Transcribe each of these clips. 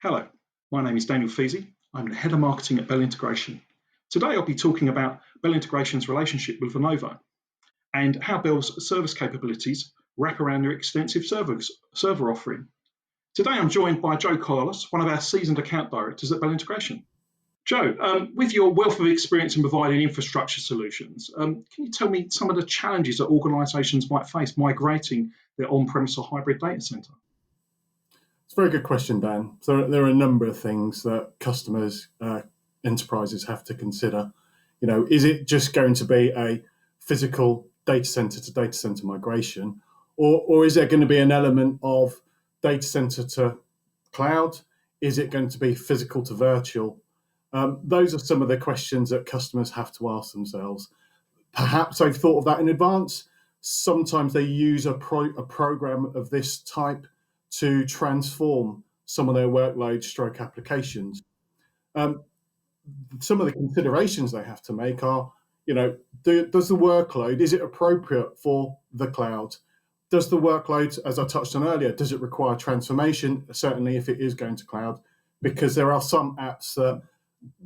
Hello, my name is Daniel Feasey. I'm the Head of Marketing at Bell Integration. Today I'll be talking about Bell Integration's relationship with Lenovo and how Bell's service capabilities wrap around their extensive server offering. Today I'm joined by Joe Carlos, one of our seasoned account directors at Bell Integration. Joe, with your wealth of experience in providing infrastructure solutions, can you tell me some of the challenges that organisations might face migrating their on-premise or hybrid data centre? It's a very good question, Dan. So there are a number of things that customers, enterprises have to consider. Is it just going to be a physical data center to data center migration, or is there going to be an element of data center to cloud? Is it going to be physical to virtual? Those are some of the questions that customers have to ask themselves. Perhaps they've thought of that in advance. Sometimes they use a program of this type to transform some of their workload stroke applications. Some of the considerations they have to make are, does the workload, is it appropriate for the cloud? Does the workload, as I touched on earlier, does it require transformation? Certainly if it is going to cloud, because there are some apps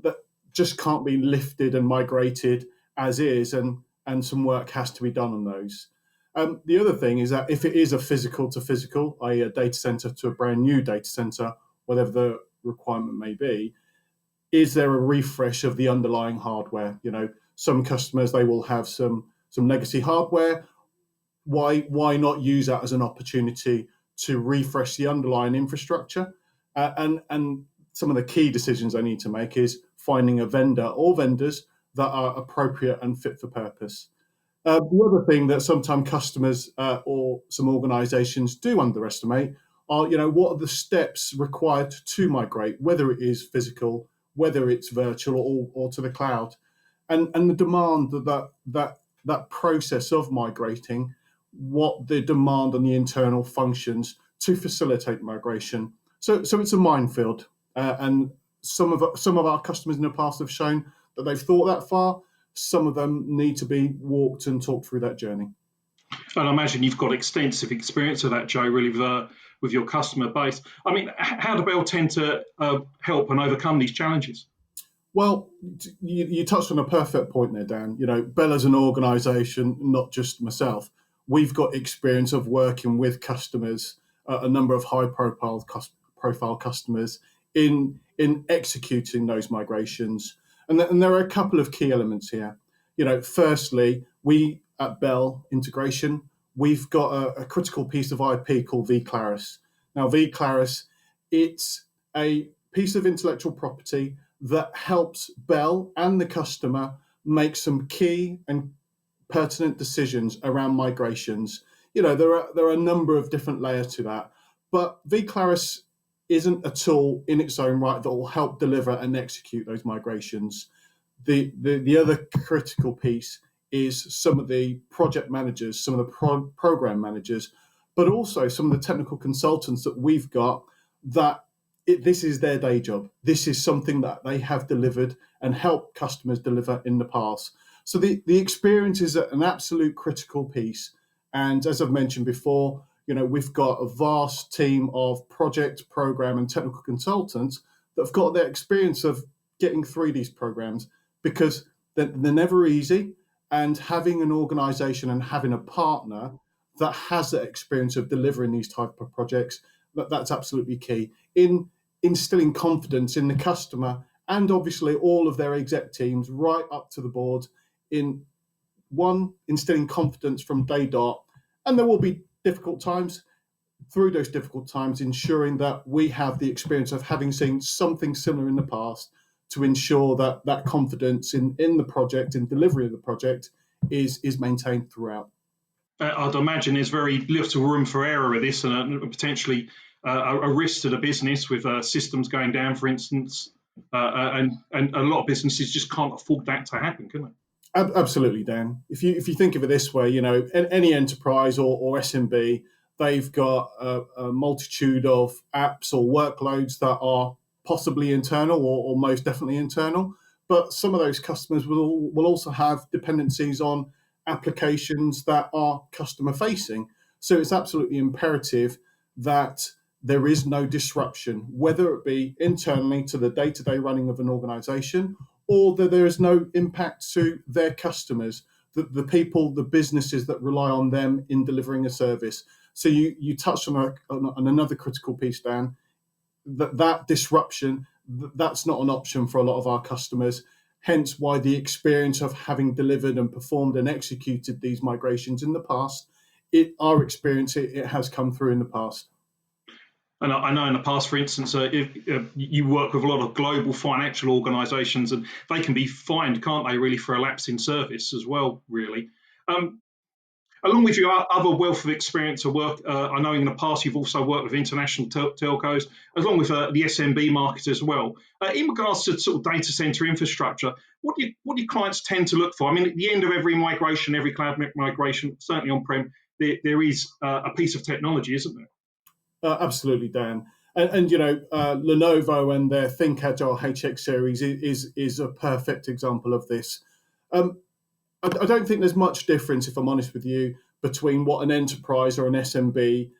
that just can't be lifted and migrated as is, and some work has to be done on those. The other thing is that if it is a physical to physical, i.e. a data center to a brand new data center, whatever the requirement may be, is there a refresh of the underlying hardware? Some customers, they will have some legacy hardware. Why not use that as an opportunity to refresh the underlying infrastructure? And some of the key decisions they need to make is finding a vendor or vendors that are appropriate and fit for purpose. The other thing that sometimes customers or some organizations do underestimate are, what are the steps required to migrate, whether it is physical, whether it's virtual or to the cloud, and the demand that process of migrating, what the demand on the internal functions to facilitate migration. So it's a minefield, and some of our customers in the past have shown that they've thought that far. Some of them need to be walked and talked through that journey. And I imagine you've got extensive experience of that, Joe, really with your customer base. I mean, how do Bell tend to help and overcome these challenges? Well, you touched on a perfect point there, Dan. Bell as an organisation, not just myself, we've got experience of working with customers, a number of high-profile customers in executing those migrations. And there are a couple of key elements here. Firstly, we at Bell Integration, we've got a critical piece of IP called vClaris. Now, vClaris, it's a piece of intellectual property that helps Bell and the customer make some key and pertinent decisions around migrations. There are a number of different layers to that, but vClaris isn't a tool in its own right that will help deliver and execute those migrations. The other critical piece is some of the project managers, some of the program managers, but also some of the technical consultants that we've got that this is their day job. This is something that they have delivered and helped customers deliver in the past. So the experience is an absolute critical piece. And as I've mentioned before, we've got a vast team of project, program, and technical consultants that have got their experience of getting through these programs, because they're never easy. And having an organization and having a partner that has that experience of delivering these type of projects, that's absolutely key in instilling confidence in the customer and obviously all of their exec teams right up to the board in instilling confidence from day dot. And there will be difficult times. Through those difficult times, ensuring that we have the experience of having seen something similar in the past to ensure that that confidence in the project, in delivery of the project, is maintained throughout. I'd imagine there's very little room for error with this, and potentially a risk to the business with systems going down, for instance, and a lot of businesses just can't afford that to happen, can they? Absolutely, Dan. If you think of it this way, any enterprise or SMB, they've got a multitude of apps or workloads that are possibly internal or most definitely internal. But some of those customers will also have dependencies on applications that are customer facing. So it's absolutely imperative that there is no disruption, whether it be internally to the day-to-day running of an organization, or that there is no impact to their customers, the people, the businesses that rely on them in delivering a service. So you touched on another critical piece, Dan, that disruption, that's not an option for a lot of our customers. Hence why the experience of having delivered and performed and executed these migrations in the past, our experience, it has come through in the past. And I know in the past, for instance, if you work with a lot of global financial organisations, and they can be fined, can't they, really, for a lapse in service as well, really. Along with your other wealth of experience of work, I know in the past you've also worked with international telcos, along with the SMB market as well. In regards to sort of data center infrastructure, what do your clients tend to look for? I mean, at the end of every migration, every cloud migration, certainly on-prem, there is a piece of technology, isn't there? Absolutely, Dan. And Lenovo and their Think Agile HX series is a perfect example of this. I don't think there's much difference, if I'm honest with you, between what an enterprise or an SMB,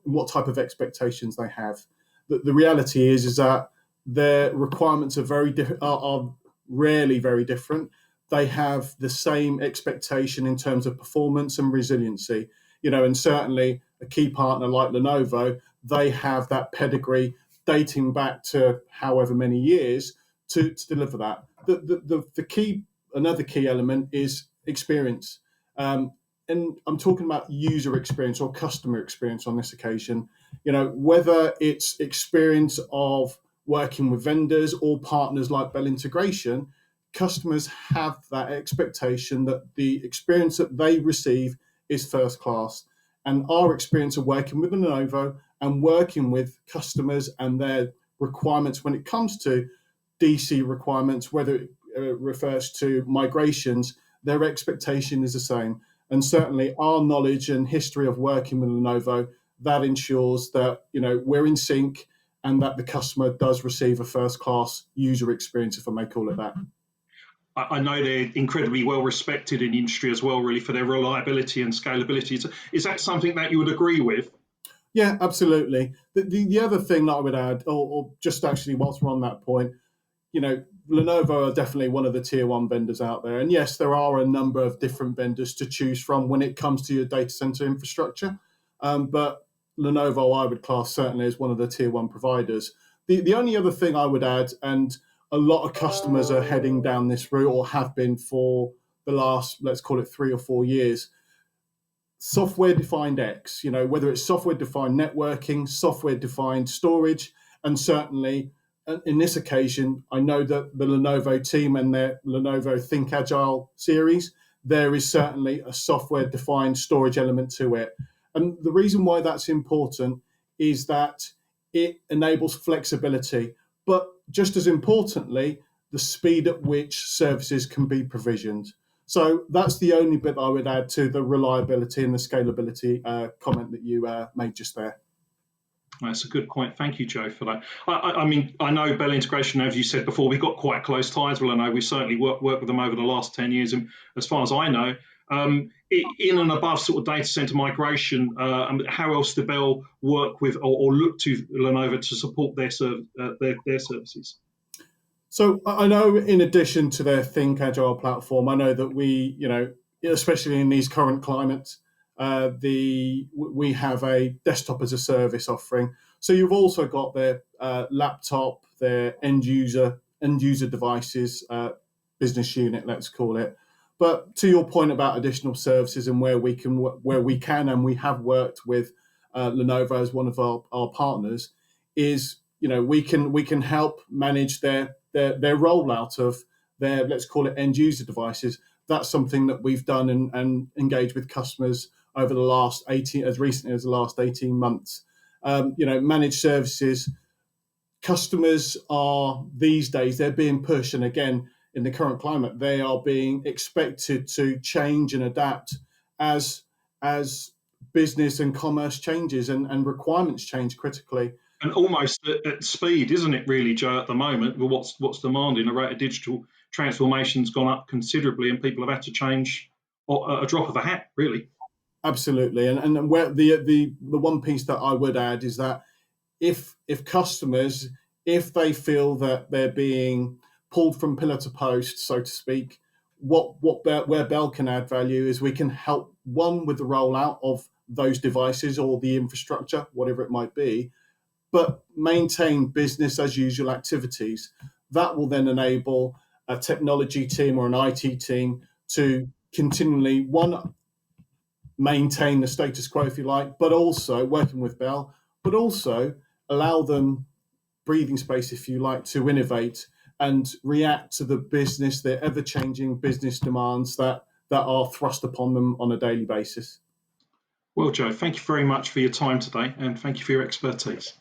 what type of expectations they have. The reality is that their requirements are rarely very different. They have the same expectation in terms of performance and resiliency. And certainly a key partner like Lenovo, they have that pedigree dating back to however many years to deliver that. Another key element is experience. And I'm talking about user experience or customer experience on this occasion. Whether it's experience of working with vendors or partners like Bell Integration, customers have that expectation that the experience that they receive is first class. And our experience of working with Lenovo and working with customers and their requirements when it comes to DC requirements, whether it refers to migrations, their expectation is the same. And certainly our knowledge and history of working with Lenovo, that ensures that we're in sync and that the customer does receive a first-class user experience, if I may call it that. I know they're incredibly well respected in the industry as well, really, for their reliability and scalability. Is that something that you would agree with? Yeah, absolutely. The other thing that I would add, or just actually whilst we're on that point, Lenovo are definitely one of the tier one vendors out there. And yes, there are a number of different vendors to choose from when it comes to your data center infrastructure. But Lenovo, I would class certainly as one of the tier one providers. The only other thing I would add, and a lot of customers are heading down this route or have been for the last, let's call it 3 or 4 years, software-defined X, whether it's software-defined networking, software-defined storage, and certainly in this occasion, I know that the Lenovo team and their Lenovo Think Agile series, there is certainly a software-defined storage element to it. And the reason why that's important is that it enables flexibility, but just as importantly, the speed at which services can be provisioned. So that's the only bit I would add to the reliability and the scalability comment that you made just there. That's a good point. Thank you, Joe, for that. I mean, I know Bell Integration, as you said before, we've got quite close ties. Well, I know we certainly worked with them over the last 10 years. And as far as I know, in and above sort of data center migration, how else do Bell work with or look to Lenovo to support their services? So I know in addition to their Think Agile platform, I know that we, especially in these current climates, we have a desktop as a service offering. So you've also got their laptop, their end user devices, business unit, let's call it. But to your point about additional services and where we can and we have worked with Lenovo as one of our partners, is we can help manage their rollout of their, let's call it, end user devices. That's something that we've done and engaged with customers over the last as recently as the last 18 months. Managed services, customers are these days, they're being pushed, and again, in the current climate, they are being expected to change and adapt as business and commerce changes and requirements change critically. And almost at speed, isn't it, really, Joe, at the moment? What's demanding? The rate of digital transformation's gone up considerably, and people have had to change a drop of a hat, really. Absolutely. And where the one piece that I would add is that if customers, if they feel that they're being pulled from pillar to post, so to speak, where Bell can add value is we can help one with the rollout of those devices or the infrastructure, whatever it might be, but maintain business as usual activities. That will then enable a technology team or an IT team to continually, one, maintain the status quo, if you like, but also working with Bell, but also allow them breathing space, if you like, to innovate and react to the business, the ever-changing business demands that are thrust upon them on a daily basis. Well, Joe, thank you very much for your time today, and thank you for your expertise.